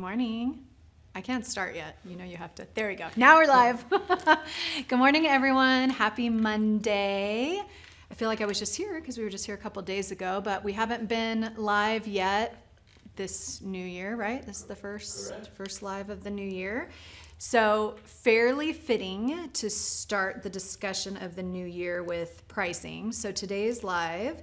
morning. I can't start yet. You know you have to. There we go. Now we're live. Good morning, everyone. Happy Monday. I feel like I was just here because we were just here a couple days ago, but we haven't been live yet this new year, right? This is the first live of the new year. So fairly fitting to start the discussion of the new year with pricing. So today's live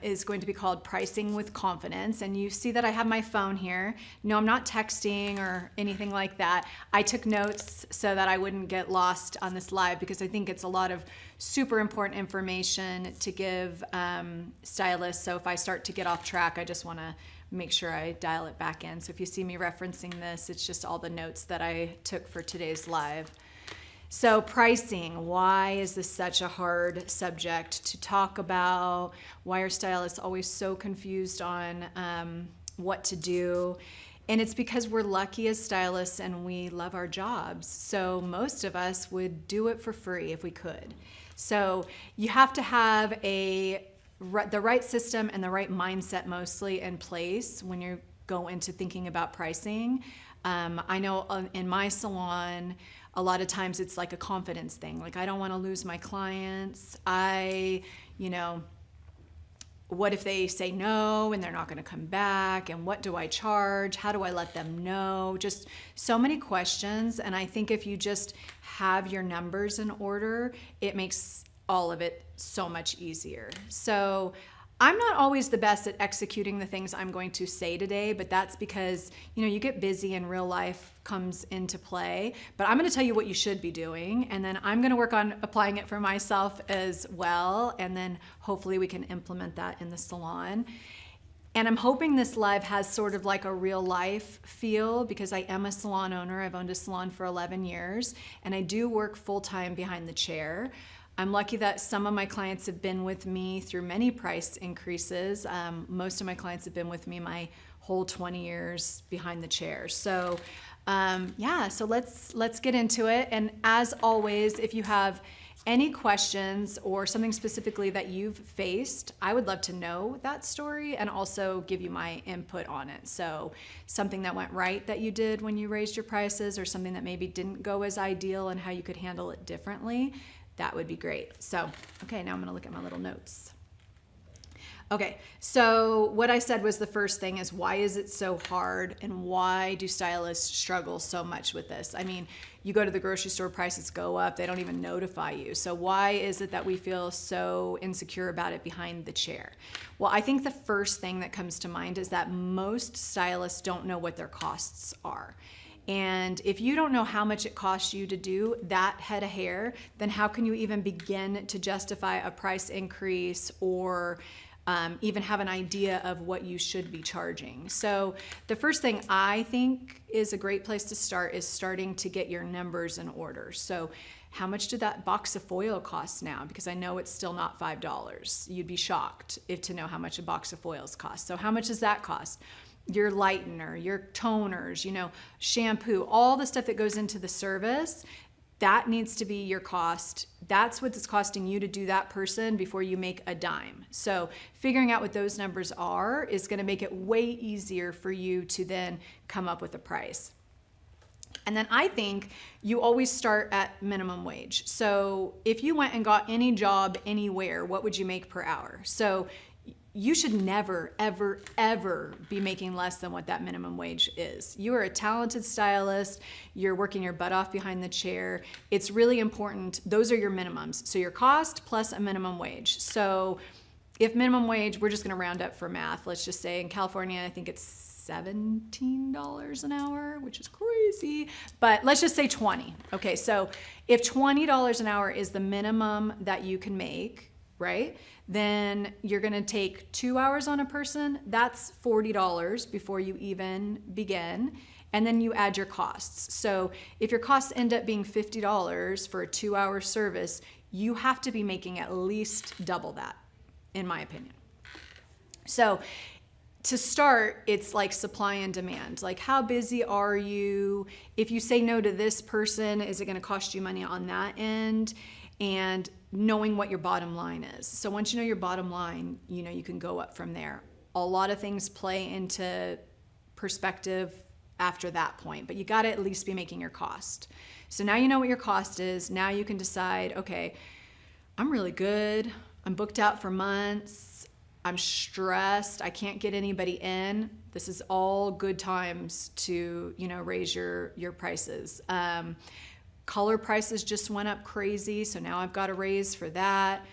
is going to be called Pricing with Confidence. And you see that I have my phone here. No, I'm not texting or anything like that. I took notes so that I wouldn't get lost on this live because I think it's a lot of super important information to give stylists. So if I start to get off track, I just want to make sure I dial it back in. So if you see me referencing this, it's just all the notes that I took for today's live. So pricing, why is this such a hard subject to talk about? Why are stylists always so confused on what to do? And it's because we're lucky as stylists and we love our jobs. So most of us would do it for free if we could. So you have to have the right system and the right mindset mostly in place when you go into thinking about pricing. I know in my salon, a lot of times it's like a confidence thing. Like, I don't want to lose my clients. What if they say no and they're not going to come back? And what do I charge? How do I let them know? Just so many questions. And I think if you just have your numbers in order, it makes all of it so much easier. So I'm not always the best at executing the things I'm going to say today, but that's because, you get busy and real life comes into play. But I'm going to tell you what you should be doing, and then I'm going to work on applying it for myself as well, and then hopefully we can implement that in the salon. And I'm hoping this live has sort of like a real life feel because I am a salon owner. I've owned a salon for 11 years, and I do work full-time behind the chair. I'm lucky that some of my clients have been with me through many price increases. Most of my clients have been with me my whole 20 years behind the chair. So so let's get into it. And as always, if you have any questions or something specifically that you've faced, I would love to know that story and also give you my input on it. So something that went right that you did when you raised your prices, or something that maybe didn't go as ideal and how you could handle it differently. That would be great. So, okay, now I'm going to look at my little notes. Okay, so what I said was the first thing is, why is it so hard and why do stylists struggle so much with this? I mean, you go to the grocery store, prices go up, they don't even notify you. So why is it that we feel so insecure about it behind the chair? Well, I think the first thing that comes to mind is that most stylists don't know what their costs are. And if you don't know how much it costs you to do that head of hair, then how can you even begin to justify a price increase or even have an idea of what you should be charging? So the first thing I think is a great place to start is starting to get your numbers in order. So how much did that box of foil cost now? Because I know it's still not $5. You'd be shocked to know how much a box of foils costs. So how much does that cost? Your lightener, your toners, shampoo, all the stuff that goes into the service, that needs to be your cost. That's what it's costing you to do that person before you make a dime. So figuring out what those numbers are is going to make it way easier for you to then come up with a price. And then I think you always start at minimum wage. So if you went and got any job anywhere, what would you make per hour? So you should never, ever, ever be making less than what that minimum wage is. You are a talented stylist. You're working your butt off behind the chair. It's really important. Those are your minimums. So your cost plus a minimum wage. So if minimum wage, we're just going to round up for math. Let's just say in California, I think it's $17 an hour, which is crazy, but let's just say 20. Okay, so if $20 an hour is the minimum that you can make, right? Then you're going to take 2 hours on a person. That's $40 before you even begin. And then you add your costs. So if your costs end up being $50 for a 2-hour service, you have to be making at least double that, in my opinion. So to start, it's like supply and demand. Like, how busy are you? If you say no to this person, is it going to cost you money on that end? And knowing what your bottom line is. So once you know your bottom line, you can go up from there. A lot of things play into perspective after that point, but you got to at least be making your cost. So now you know what your cost is. Now you can decide, okay, I'm really good. I'm booked out for months. I'm stressed. I can't get anybody in. This is all good times to, raise your prices. Color prices just went up crazy, so now I've got to raise for that.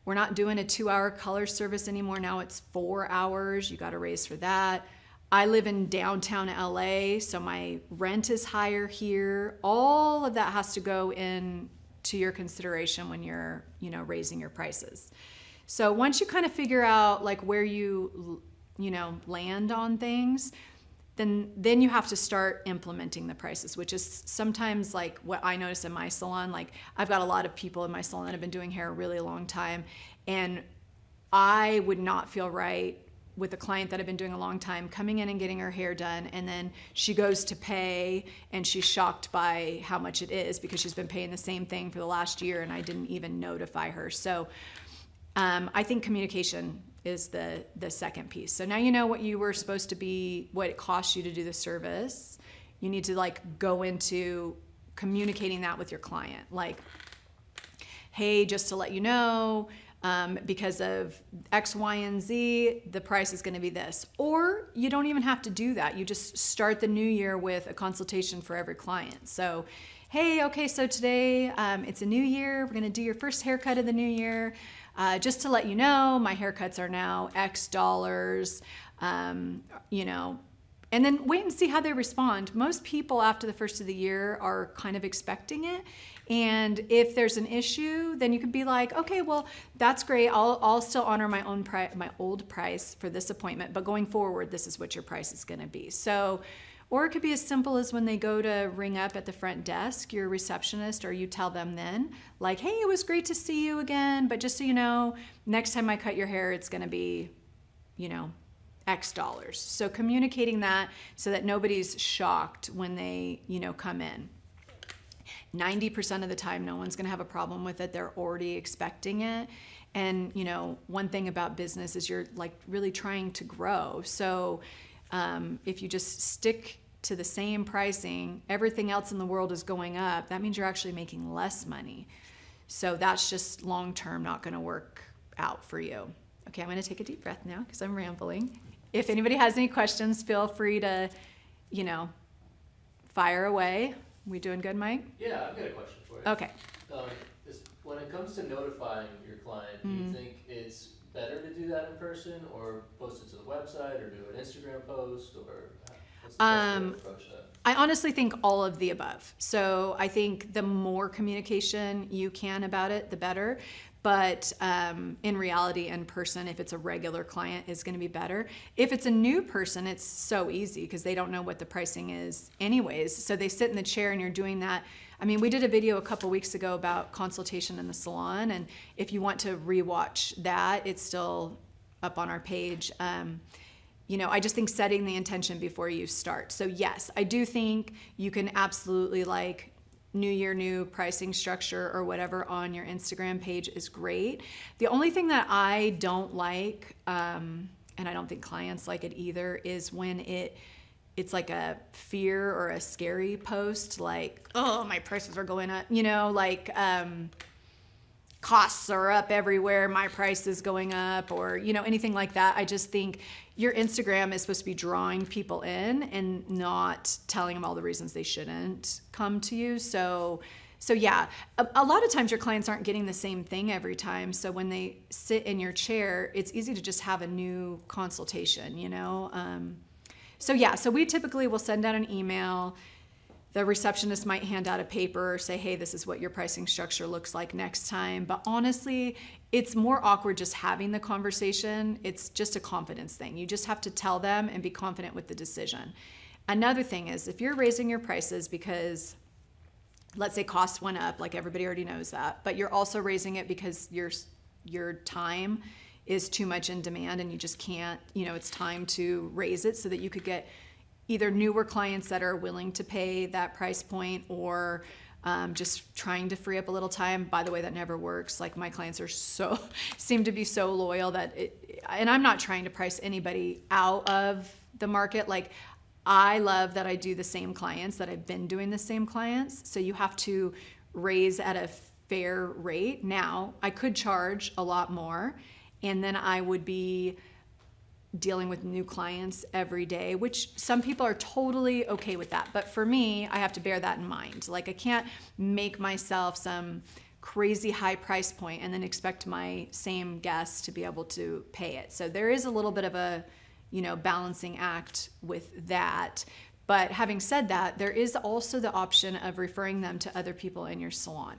We're not doing a 2-hour color service anymore. Now it's 4 hours. You got to raise for that. I live in downtown LA, so my rent is higher here. All of that has to go in to your consideration when you're, raising your prices. So once you kind of figure out like where you land on things, then you have to start implementing the prices, which is sometimes like what I notice in my salon. Like I've got a lot of people in my salon that have been doing hair a really long time, and I would not feel right with a client that I've been doing a long time coming in and getting her hair done, and then she goes to pay and she's shocked by how much it is because she's been paying the same thing for the last year and I didn't even notify her. So I think communication is the second piece. So now you know what you were supposed to be, what it costs you to do the service. You need to like go into communicating that with your client. Like, hey, just to let you know, because of X, Y, and Z, the price is going to be this. Or you don't even have to do that. You just start the new year with a consultation for every client. So, hey, okay, so today it's a new year. We're going to do your first haircut of the new year. Just to let you know, my haircuts are now X dollars, and then wait and see how they respond. Most people after the first of the year are kind of expecting it. And if there's an issue, then you could be like, okay, well, that's great. I'll still honor my old price for this appointment, but going forward, this is what your price is going to be. So, or it could be as simple as when they go to ring up at the front desk, your receptionist, or you tell them then, like, hey, it was great to see you again, but just so you know, next time I cut your hair, it's going to be, X dollars. So communicating that so that nobody's shocked when they, come in. 90% of the time, no one's going to have a problem with it. They're already expecting it. And, one thing about business is you're like really trying to grow. So if you just stick to the same pricing, everything else in the world is going up, that means you're actually making less money. So that's just long-term not going to work out for you. Okay, I'm going to take a deep breath now because I'm rambling. If anybody has any questions, feel free to, fire away. We doing good, Mike? Yeah, I've got a question for you. Okay. When it comes to notifying your client, do you think it's better to do that in person or post it to the website or do an Instagram post, or what's the best way to approach that? I honestly think all of the above. So I think the more communication you can about it, the better. But in reality, in person, if it's a regular client, is going to be better. If it's a new person, it's so easy because they don't know what the pricing is anyways. So they sit in the chair and you're doing that. I mean, we did a video a couple weeks ago about consultation in the salon. And if you want to rewatch that, it's still up on our page. I just think setting the intention before you start. So yes, I do think you can absolutely new year, new pricing structure or whatever on your Instagram page is great. The only thing that I don't like, and I don't think clients like it either, is when it's like a fear or a scary post, like, oh, my prices are going up, costs are up everywhere, my price is going up, or, anything like that. I just think your Instagram is supposed to be drawing people in and not telling them all the reasons they shouldn't come to you. So yeah, a lot of times your clients aren't getting the same thing every time. So when they sit in your chair, it's easy to just have a new consultation, So we typically will send out an email. The receptionist might hand out a paper or say, hey, this is what your pricing structure looks like next time. But honestly, it's more awkward just having the conversation. It's just a confidence thing. You just have to tell them and be confident with the decision. Another thing is if you're raising your prices because, let's say, costs went up, like everybody already knows that, but you're also raising it because your time is too much in demand and you just can't, it's time to raise it so that you could get either newer clients that are willing to pay that price point or just trying to free up a little time. By the way, that never works. Like my clients seem to be so loyal and I'm not trying to price anybody out of the market. Like I love that I do the same clients, that I've been doing the same clients. So you have to raise at a fair rate. Now, I could charge a lot more, and then I would be dealing with new clients every day, which some people are totally okay with that. But for me, I have to bear that in mind. Like, I can't make myself some crazy high price point and then expect my same guests to be able to pay it. So there is a little bit of a, balancing act with that. But having said that, there is also the option of referring them to other people in your salon.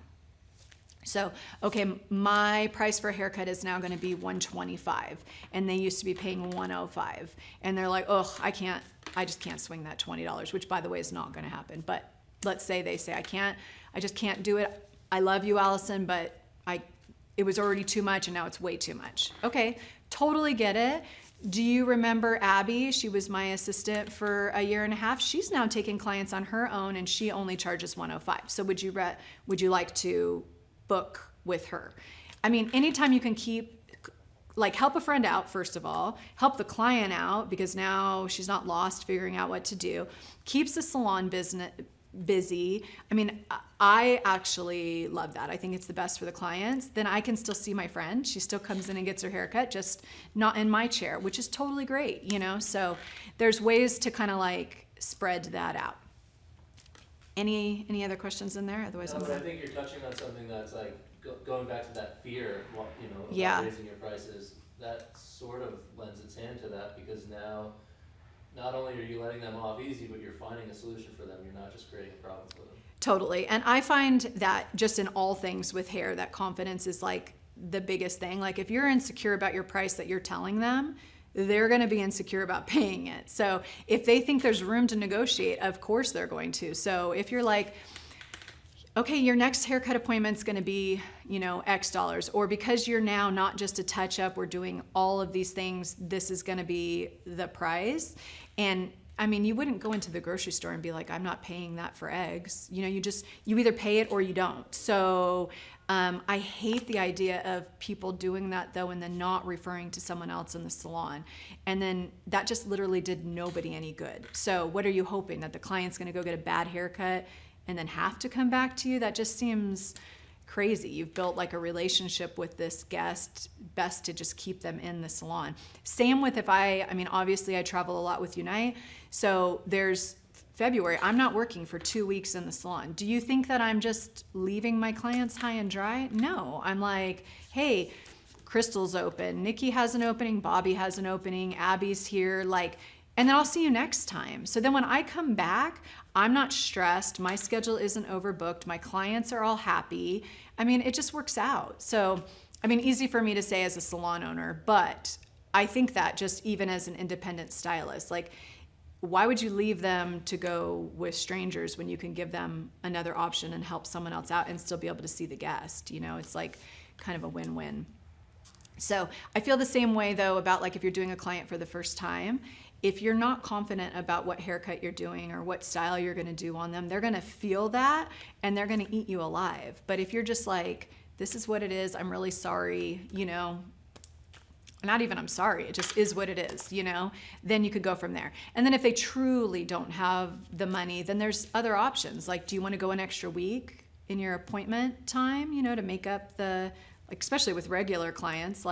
So, okay, my price for a haircut is now going to be $125, and they used to be paying $105, and they're like, oh, I just can't swing that $20, which by the way is not going to happen. But let's say they say, I just can't do it. I love you, Allison, but it was already too much and now it's way too much. Okay, totally get it. Do you remember Abby? She was my assistant for a year and a half. She's now taking clients on her own, and she only charges $105. So would you like to book with her? I mean, anytime you can help a friend out, first of all, help the client out because now she's not lost figuring out what to do, keeps the salon business busy. I mean, I actually love that. I think it's the best for the clients. Then I can still see my friend. She still comes in and gets her haircut, just not in my chair, which is totally great, So there's ways to kind of spread that out. Any other questions in there? Otherwise, no, but I think you're touching on something that's going back to that fear, Yeah. raising your prices. That sort of lends its hand to that, because now not only are you letting them off easy, but you're finding a solution for them. You're not just creating a problem for them. Totally. And I find that just in all things with hair, that confidence is the biggest thing. If you're insecure about your price that you're telling them, they're going to be insecure about paying it. So if they think there's room to negotiate, of course they're going to. So if you're like, okay, your next haircut appointment's going to be, X dollars, or because you're now not just a touch up, we're doing all of these things, this is going to be the price. And I mean, you wouldn't go into the grocery store and be like, I'm not paying that for eggs. You either pay it or you don't. So I hate the idea of people doing that though, and then not referring to someone else in the salon. And then that just literally did nobody any good. So what are you hoping, that the client's going to go get a bad haircut and then have to come back to you? That just seems crazy. You've built a relationship with this guest, best to just keep them in the salon. Same with obviously I travel a lot with Unite. So there's February, I'm not working for 2 weeks in the salon. Do you think that I'm just leaving my clients high and dry? No, I'm like, hey, Crystal's open, Nikki has an opening, Bobby has an opening, Abby's here, and then I'll see you next time. So then when I come back, I'm not stressed. My schedule isn't overbooked. My clients are all happy. It just works out. So, easy for me to say as a salon owner, but I think that just even as an independent stylist, why would you leave them to go with strangers when you can give them another option and help someone else out and still be able to see the guest? It's kind of a win-win. So I feel the same way though about if you're doing a client for the first time. If you're not confident about what haircut you're doing or what style you're going to do on them, they're going to feel that and they're going to eat you alive. But if you're just this is what it is, I'm really sorry, not even I'm sorry, it just is what it is, then you could go from there. And then if they truly don't have the money, then there's other options. Do you want to go an extra week in your appointment time, to make up especially with regular clients,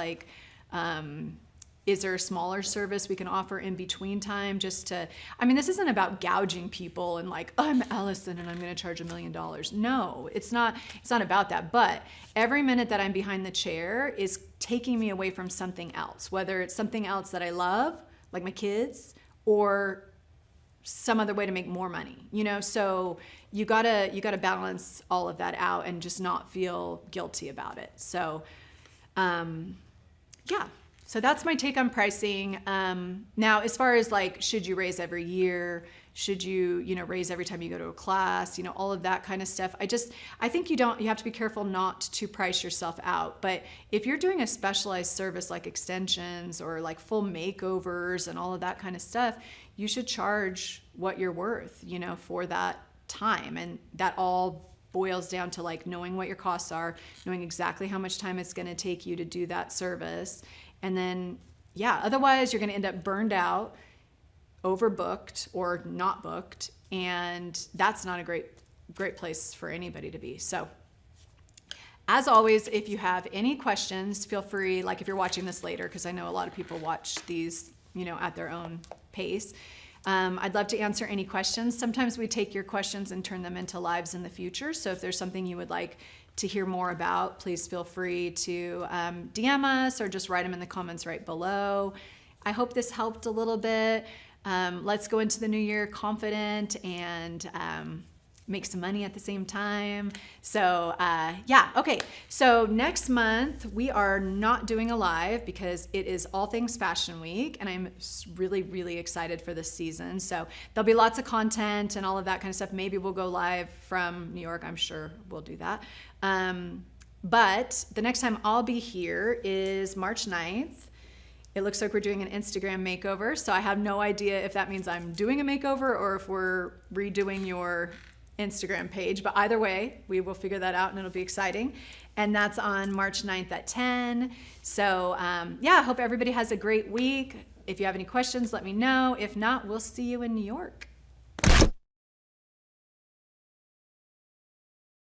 is there a smaller service we can offer in between time just to, this isn't about gouging people and I'm Allison and I'm going to charge $1 million. No, it's not about that. But every minute that I'm behind the chair is taking me away from something else, whether it's something else that I love, like my kids, or some other way to make more money, so you gotta balance all of that out and just not feel guilty about it. So, yeah. So that's my take on pricing. Now, as far as should you raise every year? Should you, raise every time you go to a class? All of that kind of stuff. I think you have to be careful not to price yourself out. But if you're doing a specialized service like extensions or full makeovers and all of that kind of stuff, you should charge what you're worth, for that time. And that all boils down to knowing what your costs are, knowing exactly how much time it's going to take you to do that service. And then, yeah, otherwise you're going to end up burned out, overbooked or not booked, and that's not a great place for anybody to be. So as always, if you have any questions, feel free, like if you're watching this later, because I know a lot of people watch these, at their own pace. I'd love to answer any questions. Sometimes we take your questions and turn them into lives in the future. So if there's something you would like to hear more about, please feel free to DM us or just write them in the comments right below. I hope this helped a little bit. Let's go into the new year confident and make some money at the same time. So okay. So next month we are not doing a live because it is All Things Fashion Week, and I'm really, really excited for this season. So there'll be lots of content and all of that kind of stuff. Maybe we'll go live from New York. I'm sure we'll do that. But the next time I'll be here is March 9th. It looks like we're doing an Instagram makeover. So I have no idea if that means I'm doing a makeover or if we're redoing your Instagram page, but either way, we will figure that out and it'll be exciting. And that's on March 9th at 10. So I hope everybody has a great week. If you have any questions, let me know. If not, we'll see you in New York.